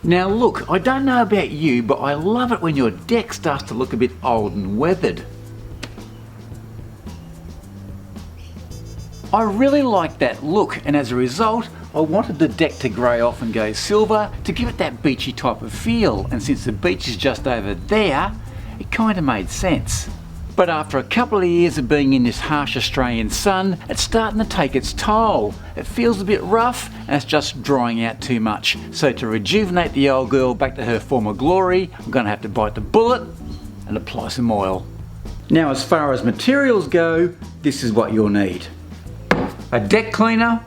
Now look, I don't know about you, but I love it when your deck starts to look a bit old and weathered. I really like that look, and as a result I wanted the deck to grey off and go silver to give it that beachy type of feel, and since the beach is just over there, it kind of made sense. But after a couple of years of being in this harsh Australian sun, it's starting to take its toll. It feels a bit rough and it's just drying out too much. So to rejuvenate the old girl back to her former glory, I'm going to have to bite the bullet and apply some oil. Now as far as materials go, this is what you'll need. A deck cleaner,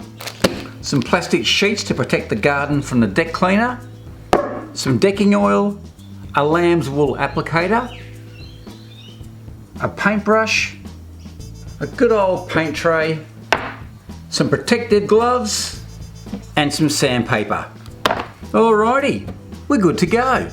some plastic sheets to protect the garden from the deck cleaner, some decking oil, a lamb's wool applicator, a paintbrush, a good old paint tray, some protective gloves, and some sandpaper. Alrighty, we're good to go.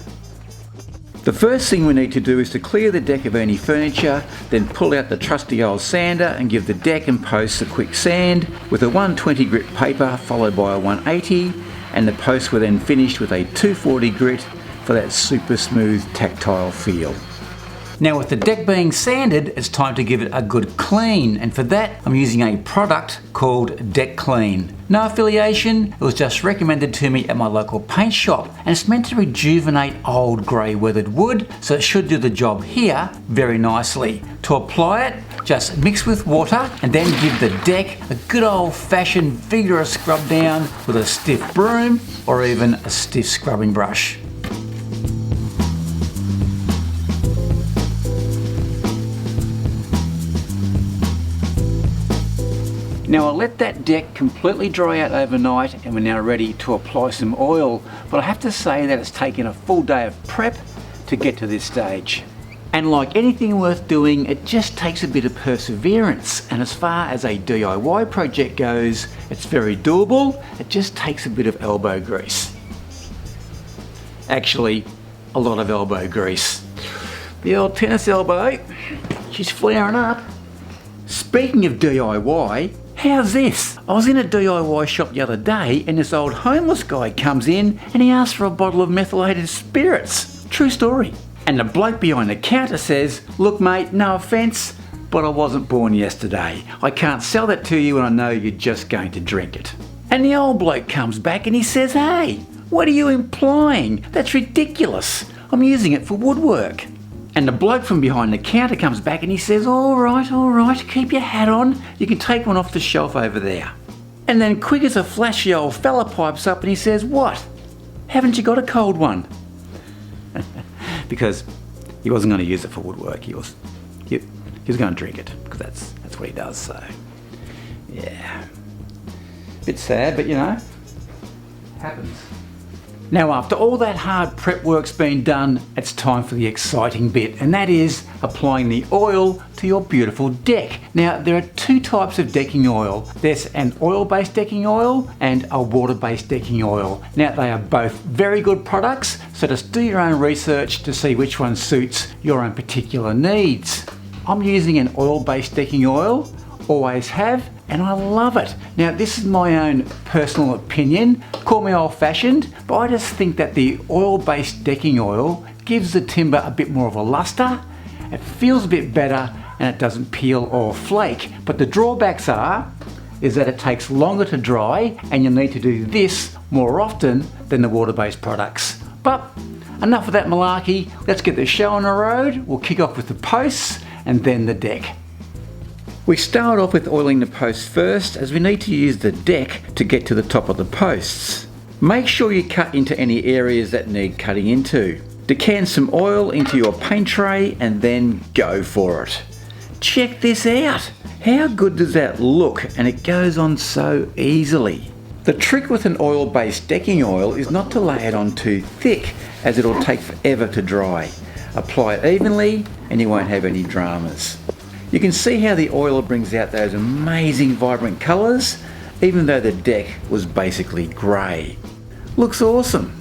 The first thing we need to do is to clear the deck of any furniture, then pull out the trusty old sander and give the deck and posts a quick sand with a 120 grit paper followed by a 180, and the posts were then finished with a 240 grit for that super smooth tactile feel. Now with the deck being sanded, it's time to give it a good clean, and for that I'm using a product called Deck Clean. No affiliation, it was just recommended to me at my local paint shop, and it's meant to rejuvenate old grey weathered wood, so it should do the job here very nicely. To apply it, just mix with water and then give the deck a good old fashioned vigorous scrub down with a stiff broom or even a stiff scrubbing brush. Now I'll let that deck completely dry out overnight and we're now ready to apply some oil, but I have to say that it's taken a full day of prep to get to this stage. And like anything worth doing, it just takes a bit of perseverance, and as far as a DIY project goes, it's very doable. It just takes a bit of elbow grease. Actually, a lot of elbow grease. The old tennis elbow, she's flaring up. Speaking of DIY, how's this? I was in a DIY shop the other day and this old homeless guy comes in and he asks for a bottle of methylated spirits. True story. And the bloke behind the counter says, "Look mate, no offence, but I wasn't born yesterday. I can't sell that to you and I know you're just going to drink it." And the old bloke comes back and he says, "Hey, what are you implying? That's ridiculous. I'm using it for woodwork." And the bloke from behind the counter comes back and he says, all right, keep your hat on. You can take one off the shelf over there." And then quick as a flash, the old fella pipes up and he says, "What? Haven't you got a cold one?" Because he wasn't going to use it for woodwork. He was going to drink it because that's what he does. So yeah, bit sad, but you know, happens. Now after all that hard prep work's been done, it's time for the exciting bit, and that is applying the oil to your beautiful deck. Now there are two types of decking oil. There's an oil-based decking oil and a water-based decking oil. Now they are both very good products, so just do your own research to see which one suits your own particular needs. I'm using an oil-based decking oil, always have, and I love it. Now this is my own personal opinion, call me old-fashioned, but I just think that the oil-based decking oil gives the timber a bit more of a luster, it feels a bit better, and it doesn't peel or flake. But the drawbacks is that it takes longer to dry and you'll need to do this more often than the water-based products. But enough of that malarkey, let's get the show on the road. We'll kick off with the posts and then the deck. We start off with oiling the posts first, as we need to use the deck to get to the top of the posts. Make sure you cut into any areas that need cutting into. Decant some oil into your paint tray and then go for it. Check this out! How good does that look? And it goes on so easily. The trick with an oil-based decking oil is not to lay it on too thick, as it'll take forever to dry. Apply it evenly and you won't have any dramas. You can see how the oil brings out those amazing vibrant colours, even though the deck was basically grey. Looks awesome.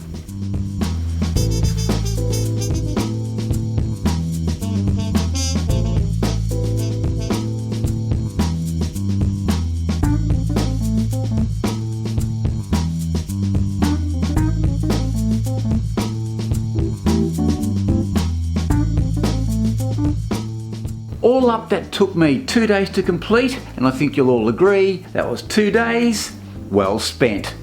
All up, that took me 2 days to complete, and I think you'll all agree that was 2 days well spent.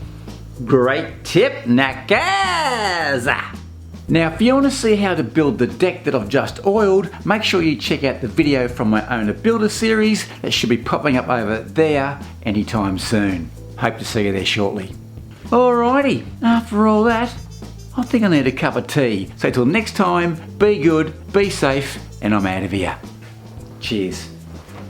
Great tip, knackers! Now, if you want to see how to build the deck that I've just oiled, make sure you check out the video from my Owner Builder series that should be popping up over there anytime soon. Hope to see you there shortly. Alrighty, after all that, I think I need a cup of tea. So till next time, be good, be safe, and I'm out of here. Cheers.